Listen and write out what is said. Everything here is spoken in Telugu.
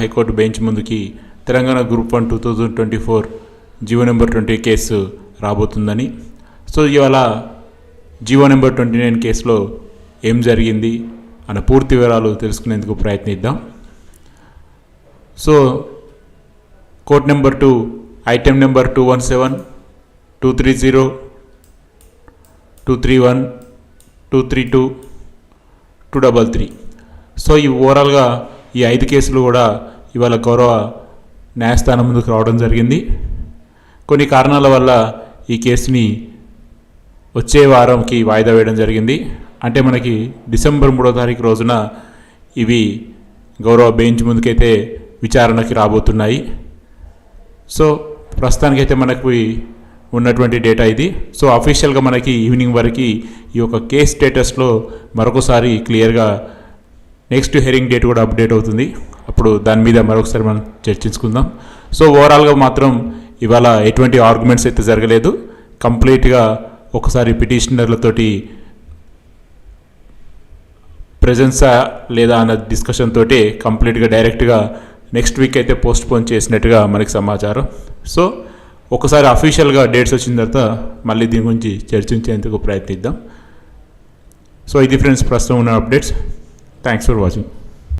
హైకోర్టు బెంచ్ ముందుకి Telangana group 1 2024 GO number 20 case రాబోతుందని. సో ఇవాళ జీవో నెంబర్ 29 కేసులో ఏం జరిగింది అన్న పూర్తి వివరాలు తెలుసుకునేందుకు ప్రయత్నిద్దాం. So court number 2 item number 217, 230, 231, 232, 233. So ఈ ఓవరాల్గా ఈ 5 కేసులు కూడా ఇవాళ గౌరవ న్యాయస్థానం ముందుకు రావడం జరిగింది. కొన్ని కారణాల వల్ల ఈ కేసుని వచ్చే వారంకి వాయిదా వేయడం జరిగింది. అంటే మనకి డిసెంబర్ 3వ తారీఖు రోజున ఇవి గౌరవ బెంచ్ ముందుకైతే విచారణకి రాబోతున్నాయి. సో ప్రస్తుతానికైతే మనకు ఉన్నటువంటి డేటా ఇది. సో అఫీషియల్గా మనకి ఈవినింగ్ వరకు ఈ యొక్క కేస్ స్టేటస్లో మరొకసారి క్లియర్గా నెక్స్ట్ హెరింగ్ డేట్ కూడా అప్డేట్ అవుతుంది. అప్పుడు దాని మీద మరొకసారి మనం చర్చించుకుందాం. సో ఓవరాల్గా మాత్రం ఇవాళ ఎటువంటి ఆర్గ్యుమెంట్స్ అయితే జరగలేదు. కంప్లీట్గా ఒకసారి పిటిషనర్లతోటి ప్రెజెన్సా లేదా అన్న డిస్కషన్ తోటి కంప్లీట్గా డైరెక్ట్గా నెక్స్ట్ వీక్ అయితే పోస్ట్ పోన్ చేసినట్టుగా మనకి సమాచారం. సో ఒకసారి అఫీషియల్గా డేట్స్ వచ్చిన తర్వాత మళ్ళీ దీని గురించి చర్చించేందుకు ప్రయత్నిద్దాం. సో ఇది ఫ్రెండ్స్ ప్రస్తుతం ఉన్న అప్డేట్స్. Thanks for watching.